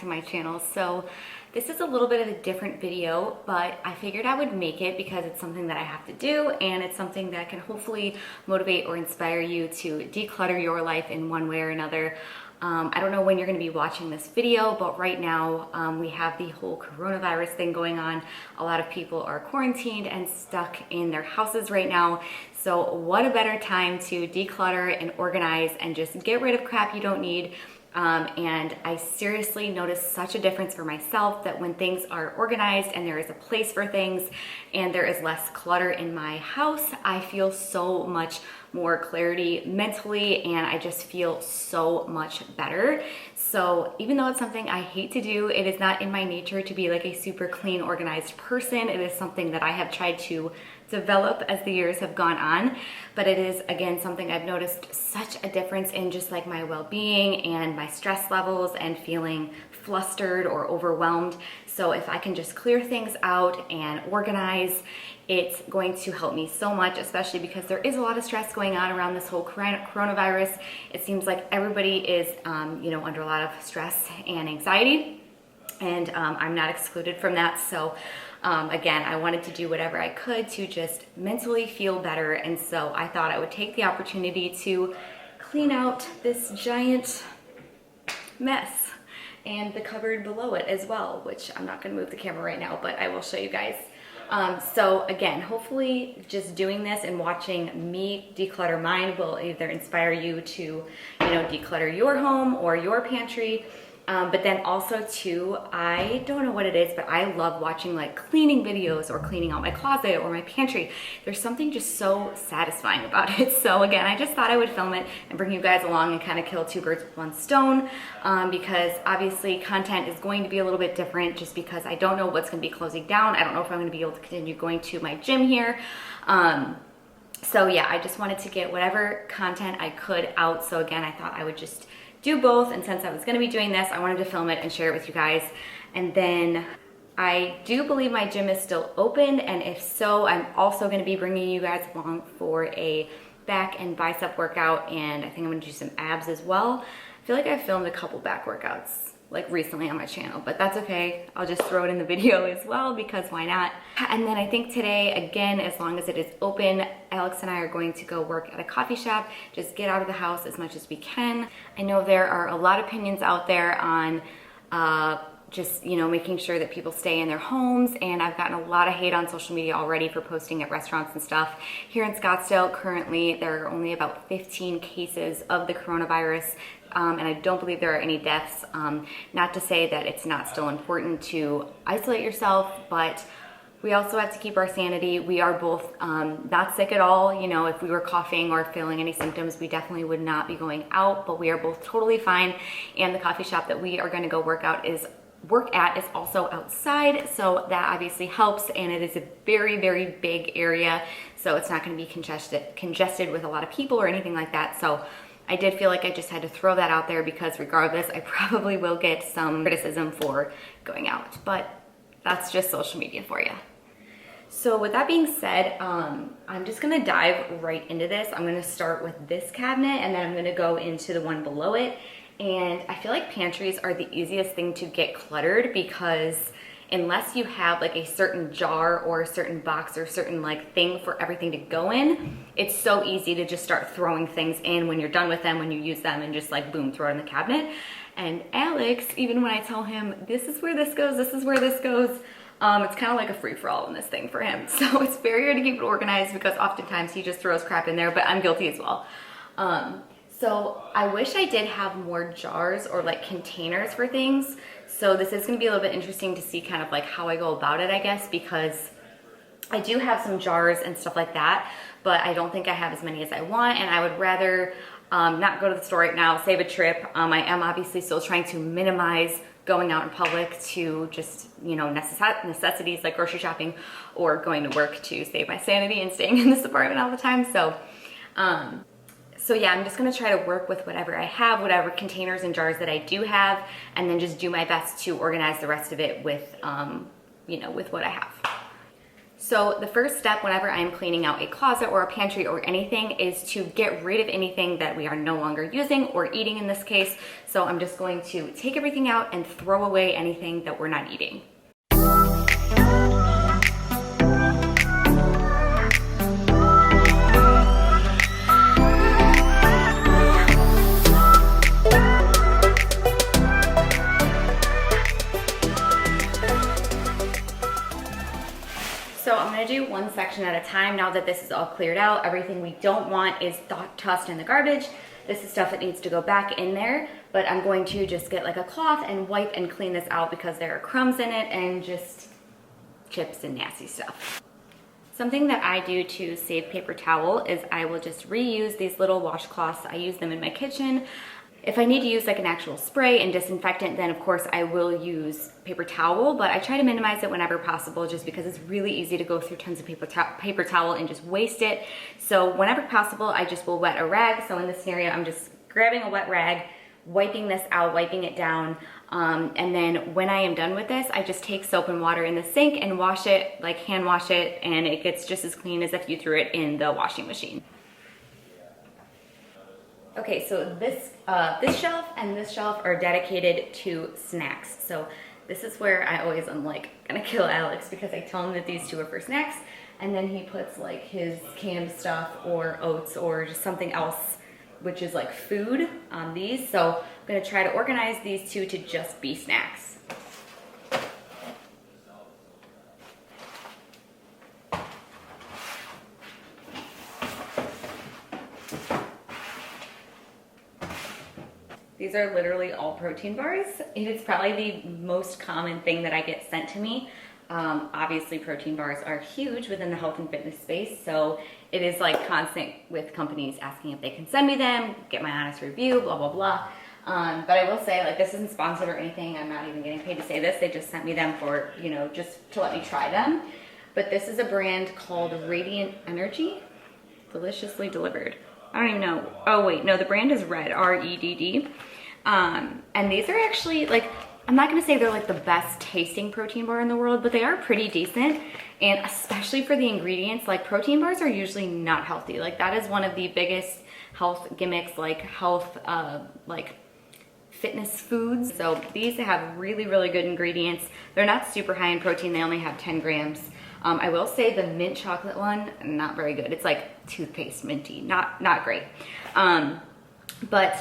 to my channel. So this is a little bit of a different video, but I figured I would make it because it's something that I have to do, and it's something that can hopefully motivate or inspire you to declutter your life in one way or another. I don't know when you're going to be watching this video, but right now we have the whole coronavirus thing going on. A lot of people are quarantined and stuck in their houses right now. So what a better time to declutter and organize and just get rid of crap you don't need. And I seriously noticed such a difference for myself that when things are organized and there is a place for things and there is less clutter in my house, I feel so much more clarity mentally, and I just feel so much better. So even though it's something I hate to do, it is not in my nature to be like a super clean, organized person. It is something that I have tried to develop as the years have gone on, but it is, again, something I've noticed such a difference in just like my well-being and my stress levels and feeling flustered or overwhelmed. So if I can just clear things out and organize, it's going to help me so much, especially because there is a lot of stress going on around this whole coronavirus. It seems like everybody is, under a lot of stress and anxiety, and I'm not excluded from that. So again, I wanted to do whatever I could to just mentally feel better, and so I thought I would take the opportunity to clean out this giant mess and the cupboard below it as well, which I'm not going to move the camera right now, but I will show you guys. So again, hopefully just doing this and watching me declutter mine will either inspire you to, declutter your home or your pantry. But then also too, I don't know what it is, but I love watching like cleaning videos or cleaning out my closet or my pantry. There's something just so satisfying about it. So again, I just thought I would film it and bring you guys along and kind of kill two birds with one stone, because obviously content is going to be a little bit different just because I don't know what's going to be closing down. I don't know if I'm going to be able to continue going to my gym here. So yeah, I just wanted to get whatever content I could out. So again, I thought I would just do both, and since I was going to be doing this, I wanted to film it and share it with you guys. And then I do believe my gym is still open, and if so, I'm also going to be bringing you guys along for a back and bicep workout, and I think I'm going to do some abs as well. I feel like I've filmed a couple back workouts like recently on my channel, but that's okay. I'll just throw it in the video as well because why not? And then I think today, again, as long as it is open, Alex and I are going to go work at a coffee shop, just get out of the house as much as we can. I know there are a lot of opinions out there on just making sure that people stay in their homes, and I've gotten a lot of hate on social media already for posting at restaurants and stuff. Here in Scottsdale currently there are only about 15 cases of the coronavirus, and I don't believe there are any deaths. Not to say that it's not still important to isolate yourself, but we also have to keep our sanity. We are both not sick at all. If we were coughing or feeling any symptoms, we definitely would not be going out, but we are both totally fine. And the coffee shop that we are going to go work at is also outside, so that obviously helps, and it is a very, very big area, so it's not going to be congested with a lot of people or anything like that. So I did feel like I just had to throw that out there because regardless, I probably will get some criticism for going out, but that's just social media for you. So with that being said, I'm just gonna dive right into this. I'm gonna start with this cabinet, and then I'm gonna go into the one below it. And I feel like pantries are the easiest thing to get cluttered because unless you have like a certain jar or a certain box or a certain like thing for everything to go in, it's so easy to just start throwing things in when you're done with them, when you use them, and just like boom, throw it in the cabinet. And Alex, even when I tell him this is where this goes, this is where this goes, it's kind of like a free-for-all in this thing for him. So it's very hard to keep it organized because oftentimes he just throws crap in there, but I'm guilty as well. So I wish I did have more jars or like containers for things. So this is going to be a little bit interesting to see kind of like how I go about it, I guess, because I do have some jars and stuff like that, but I don't think I have as many as I want, and I would rather not go to the store right now, save a trip. I am obviously still trying to minimize going out in public to just, necessities like grocery shopping or going to work to save my sanity and staying in this apartment all the time. So yeah, I'm just gonna try to work with whatever I have, whatever containers and jars that I do have, and then just do my best to organize the rest of it with, with what I have. So the first step whenever I'm cleaning out a closet or a pantry or anything is to get rid of anything that we are no longer using or eating in this case. So I'm just going to take everything out and throw away anything that we're not eating. So I'm gonna do one section at a time now that this is all cleared out. Everything we don't want is tossed in the garbage. This is stuff that needs to go back in there, but I'm going to just get like a cloth and wipe and clean this out because there are crumbs in it and just chips and nasty stuff. Something that I do to save paper towel is I will just reuse these little washcloths. I use them in my kitchen. If I need to use like an actual spray and disinfectant, then of course I will use paper towel, but I try to minimize it whenever possible just because it's really easy to go through tons of paper towel and just waste it. So whenever possible, I just will wet a rag. So in this scenario, I'm just grabbing a wet rag, wiping this out, wiping it down. And then when I am done with this, I just take soap and water in the sink and wash it, like hand wash it, and it gets just as clean as if you threw it in the washing machine. Okay, so this shelf and this shelf are dedicated to snacks. So this is where I always am like gonna kill Alex because I tell him that these two are for snacks, and then he puts like his canned stuff or oats or just something else, which is like food on these. So I'm gonna try to organize these two to just be snacks. These are literally all protein bars. It is probably the most common thing that I get sent to me. Obviously protein bars are huge within the health and fitness space, so it is like constant with companies asking if they can send me them, get my honest review, blah, blah, blah. But I will say, like, this isn't sponsored or anything. I'm not even getting paid to say this. They just sent me them for, you know, just to let me try them. But this is a brand called Radiant Energy, deliciously delivered. I don't even know. Oh wait, no, the brand is Red, R-E-D-D. And these are actually like, I'm not gonna say they're like the best tasting protein bar in the world, but they are pretty decent. And especially for the ingredients, like protein bars are usually not healthy. Like that is one of the biggest health gimmicks, like health, like fitness foods. So these have really, really good ingredients. They're not super high in protein. They only have 10 grams. I will say the mint chocolate one, not very good. It's like toothpaste minty, not great. But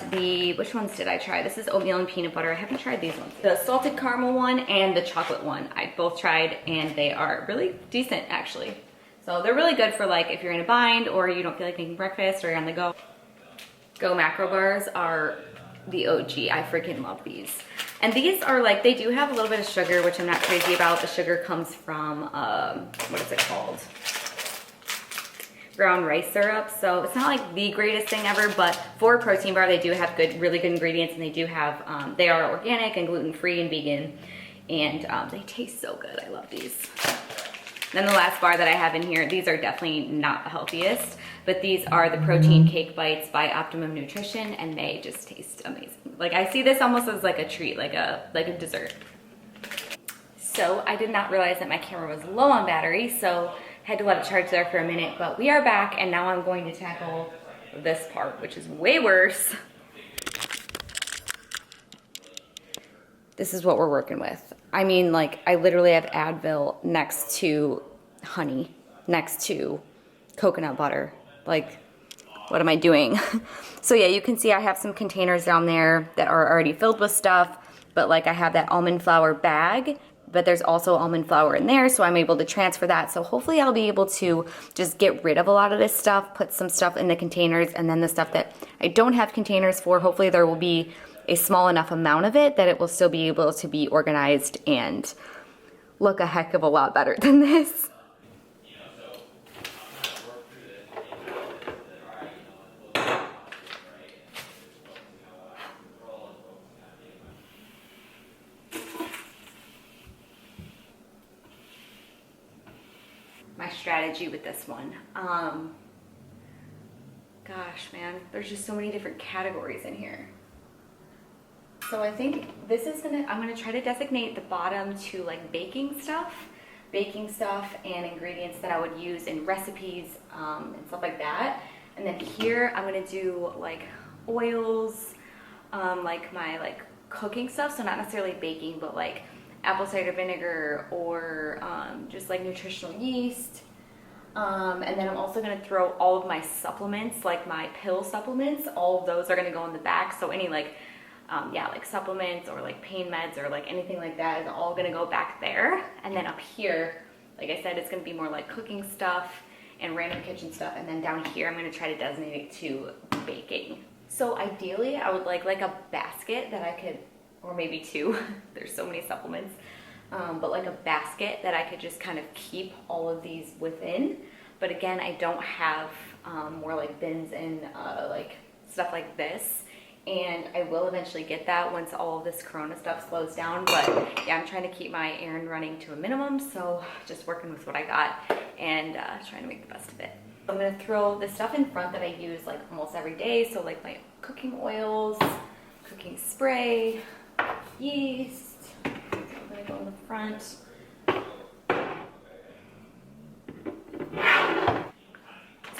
which ones did I try? This is oatmeal and peanut butter. I haven't tried these ones. The salted caramel one and the chocolate one, I both tried, and they are really decent actually. So they're really good for like if you're in a bind or you don't feel like making breakfast or you're on the go. Go macro bars are the OG. I freaking love these. And these are like, they do have a little bit of sugar, which I'm not crazy about. The sugar comes from, what is it called? Brown rice syrup. So it's not like the greatest thing ever, but for a protein bar, they do have really good ingredients, and they do have, they are organic and gluten-free and vegan, and they taste so good. I love these. Then the last bar that I have in here, these are definitely not the healthiest, but these are the protein cake bites by Optimum Nutrition, and they just taste amazing. Like I see this almost as like a treat, like a dessert. So I did not realize that my camera was low on battery, so had to let it charge there for a minute, but we are back, and now I'm going to tackle this part, which is way worse. This is what we're working with. I mean, like, I literally have Advil next to honey, next to coconut butter. Like, what am I doing? So yeah, you can see I have some containers down there that are already filled with stuff, but like I have that almond flour bag, but there's also almond flour in there, so I'm able to transfer that. So hopefully I'll be able to just get rid of a lot of this stuff, put some stuff in the containers, and then the stuff that I don't have containers for, hopefully there will be a small enough amount of it that it will still be able to be organized and look a heck of a lot better than this. My strategy with this one. Gosh, man, there's just so many different categories in here. So I think this is I'm gonna try to designate the bottom to like baking stuff, baking stuff and ingredients that I would use in recipes and stuff like that. And then here I'm gonna do like oils, like my like cooking stuff, so not necessarily baking, but like apple cider vinegar or just like nutritional yeast. And then I'm also gonna throw all of my supplements, like my pill supplements, all of those are gonna go in the back. So any like, yeah, like supplements or like pain meds or like anything like that is all gonna go back there. And then up here, like I said, it's gonna be more like cooking stuff and random kitchen stuff. And then down here, I'm gonna try to designate it to baking. So ideally, I would like a basket that I could, or maybe two, there's so many supplements, but like a basket that I could just kind of keep all of these within. But again, I don't have more like bins and like stuff like this. And I will eventually get that once all of this Corona stuff slows down. But yeah, I'm trying to keep my errand running to a minimum. So just working with what I got and trying to make the best of it. I'm gonna throw the stuff in front that I use like almost every day. So like my cooking oils, cooking spray, yeast. So I'm gonna go in the front.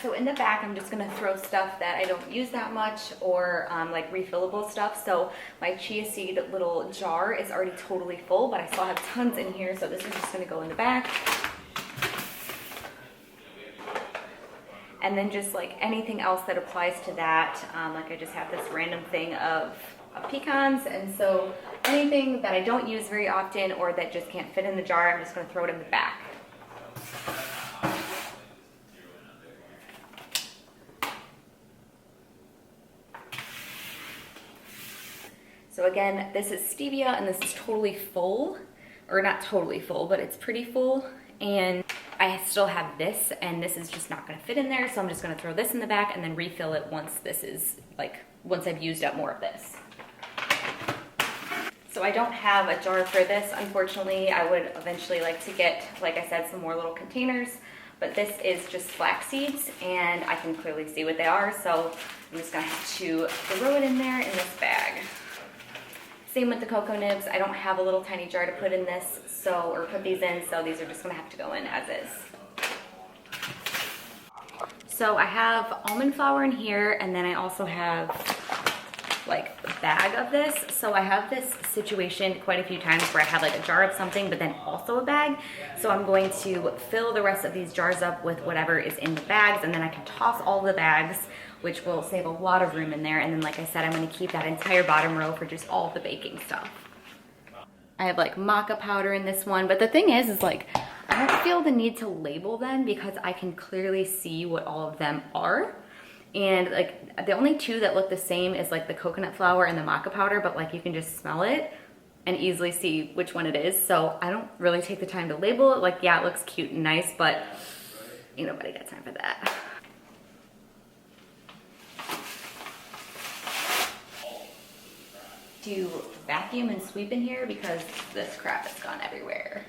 So in the back, I'm just gonna throw stuff that I don't use that much or like refillable stuff. So my chia seed little jar is already totally full, but I still have tons in here. So this is just gonna go in the back. And then just like anything else that applies to that, like I just have this random thing of pecans. And so anything that I don't use very often or that just can't fit in the jar, I'm just gonna throw it in the back. So again, this is stevia and this is totally full, or not totally full, but it's pretty full. And I still have this and this is just not gonna fit in there. So I'm just gonna throw this in the back and then refill it once this is like, once I've used up more of this. So I don't have a jar for this, unfortunately. I would eventually like to get, like I said, some more little containers, but this is just flax seeds and I can clearly see what they are. So I'm just gonna have to throw it in there in this bag. Same with the cocoa nibs. I don't have a little tiny jar to put in this, so, or put these in, so these are just gonna have to go in as is. So I have almond flour in here, and then I also have like a bag of this. So I have this situation quite a few times where I have like a jar of something, but then also a bag. So I'm going to fill the rest of these jars up with whatever is in the bags, and then I can toss all the bags, which will save a lot of room in there. And then like I said, I'm gonna keep that entire bottom row for just all the baking stuff. I have like maca powder in this one, but the thing is like, I don't feel the need to label them because I can clearly see what all of them are. And like the only two that look the same is like the coconut flour and the maca powder, but like you can just smell it and easily see which one it is. So I don't really take the time to label it. Like, yeah, it looks cute and nice, but ain't nobody got time for that. To vacuum and sweep in here because this crap has gone everywhere.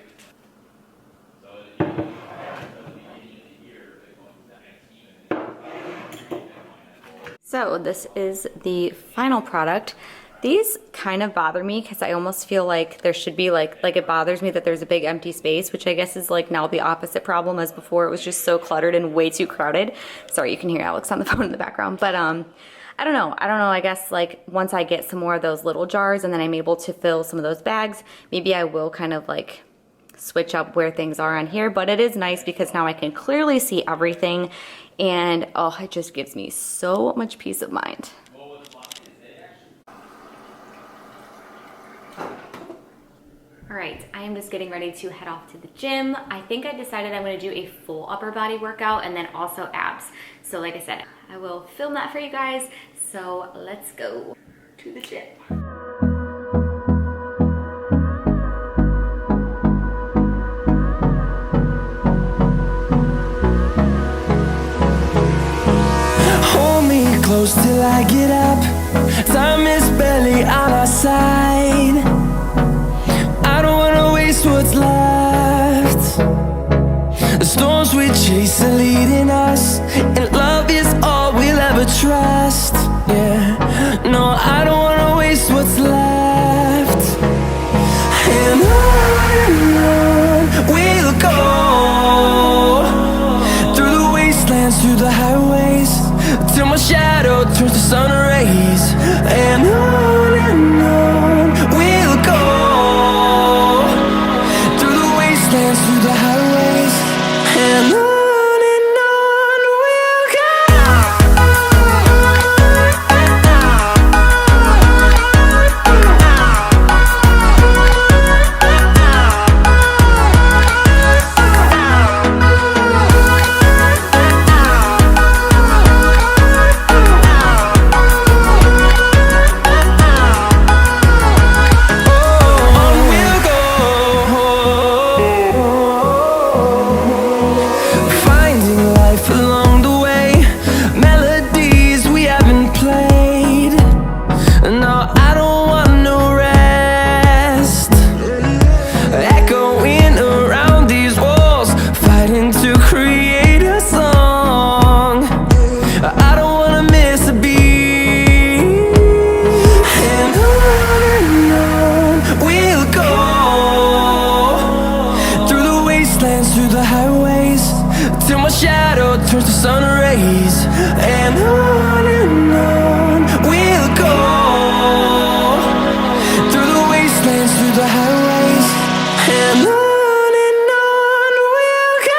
So this is the final product. These kind of bother me because I almost feel like there should be like it bothers me that there's a big empty space, which I guess is like now the opposite problem, as before it was just so cluttered and way too crowded. Sorry, you can hear Alex on the phone in the background, but I don't know. I guess like once I get some more of those little jars and then I'm able to fill some of those bags, maybe I will kind of like switch up where things are on here. But it is nice because now I can clearly see everything, and oh, it just gives me so much peace of mind. All right, I am just getting ready to head off to the gym. I think I decided I'm gonna do a full upper body workout and then also abs. So like I said, I will film that for you guys. So let's go to the gym. Hold me close till I get up. Time is barely on our side. I don't wanna waste what's left. The storms we chase are leading us, and love is all we'll ever trust. Yeah, no, I don't wanna waste what's left. And on we'll go. wastelands, through the highways, and on we'll go. Through the highways, till my shadow turns to sun rays, and on we'll go. Through the wastelands, through the highways, and on we'll go.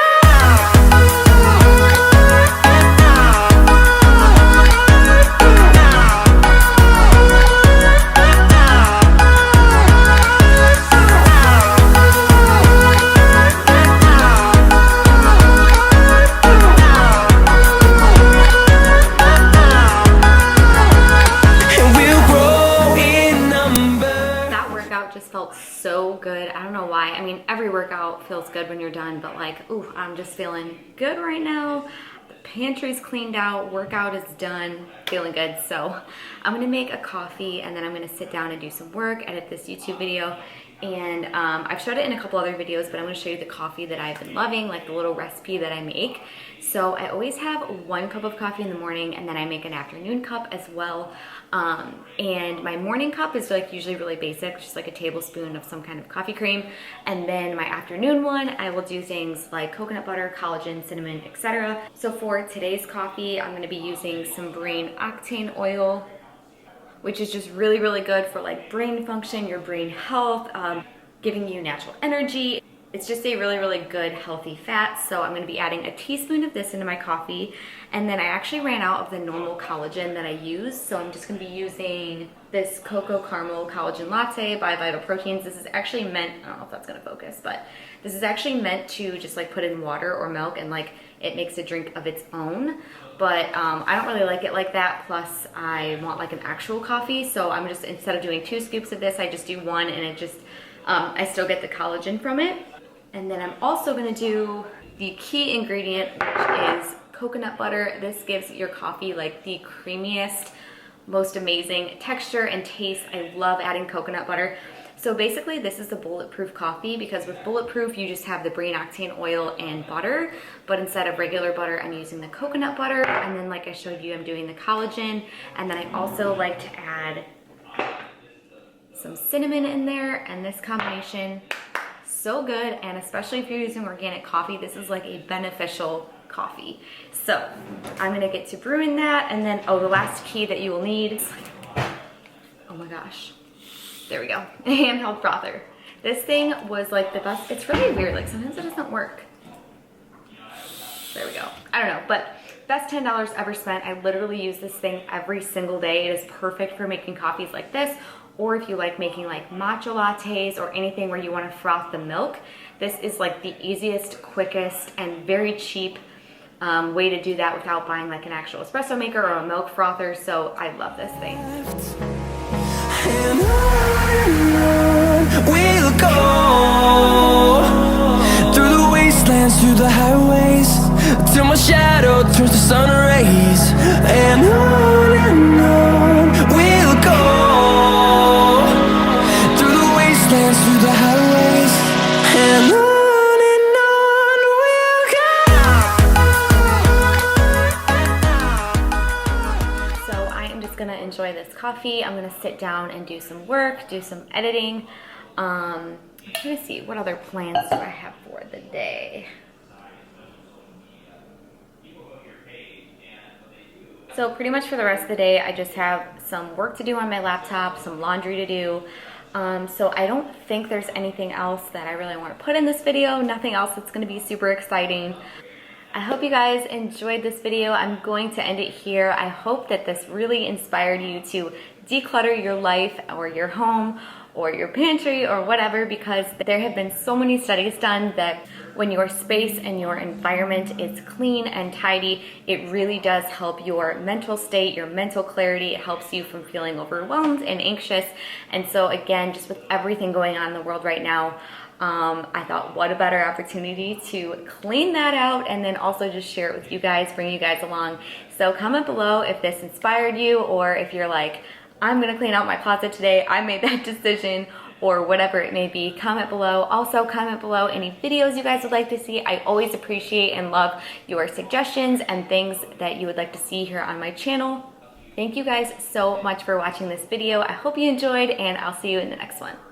Just felt so good. I don't know why. I mean, every workout feels good when you're done, but like, ooh, I'm just feeling good right now. The pantry's cleaned out, workout is done, feeling good. So I'm gonna make a coffee and then I'm gonna sit down and do some work, edit this YouTube video. And I've showed it in a couple other videos, but I'm gonna show you the coffee that I've been loving, like the little recipe that I make. So I always have 1 cup of coffee in the morning, and then I make an afternoon cup as well. And my morning cup is like usually really basic, just like a tablespoon of some kind of coffee cream. And then my afternoon one, I will do things like coconut butter, collagen, cinnamon, etc. So for today's coffee, I'm gonna be using some brain octane oil, which is just really, really good for like brain function, your brain health, giving you natural energy. It's just a really, really good healthy fat. So I'm gonna be adding a teaspoon of this into my coffee. And then I actually ran out of the normal collagen that I use. So I'm just gonna be using this cocoa caramel collagen latte by Vital Proteins. This is actually meant, I don't know if that's gonna focus, but this is actually meant to just like put in water or milk and like it makes a drink of its own. But I don't really like it like that. Plus I want like an actual coffee. So I'm just, instead of doing 2 scoops of this, I just do 1 and it just, I still get the collagen from it. And then I'm also gonna do the key ingredient, which is coconut butter. This gives your coffee like the creamiest, most amazing texture and taste. I love adding coconut butter. So basically this is the bulletproof coffee, because with bulletproof you just have the brain octane oil and butter, but instead of regular butter I'm using the coconut butter. And then like I showed you, I'm doing the collagen. And then I also like to add some cinnamon in there, and this combination, so good. And especially if you're using organic coffee, this is like a beneficial coffee. So I'm gonna get to brewing that. And then, oh, the last key that you will need, oh my gosh, there we go, a handheld frother. This thing was like the best. It's really weird, like sometimes it doesn't work. There we go, I don't know, but best $10 ever spent. I literally use this thing every single day. It is perfect for making coffees like this, or if you like making like matcha lattes or anything where you want to froth the milk. This is like the easiest, quickest, and very cheap way to do that without buying like an actual espresso maker or a milk frother. So I love this thing. And on we'll go, through the wastelands, through the highways, till my shadow turns to sun rays. And on we'll go, through the wastelands, through the highways, and on we'll go. So I am just gonna enjoy this coffee. I'm gonna sit down and do some work, do some editing. I'm trying to see, what other plans do I have for the day? So pretty much for the rest of the day, I just have some work to do on my laptop, some laundry to do. So I don't think there's anything else that I really want to put in this video, nothing else that's going to be super exciting. I hope you guys enjoyed this video. I'm going to end it here. I hope that this really inspired you to declutter your life or your home or your pantry or whatever, because there have been so many studies done that when your space and your environment is clean and tidy, it really does help your mental state, your mental clarity. It helps you from feeling overwhelmed and anxious. And so again, just with everything going on in the world right now, I thought what a better opportunity to clean that out and then also just share it with you guys, bring you guys along. So comment below if this inspired you, or if you're like, I'm gonna clean out my closet today, I made that decision, or whatever it may be. Comment below. Also comment below any videos you guys would like to see. I always appreciate and love your suggestions and things that you would like to see here on my channel. Thank you guys so much for watching this video. I hope you enjoyed, and I'll see you in the next one.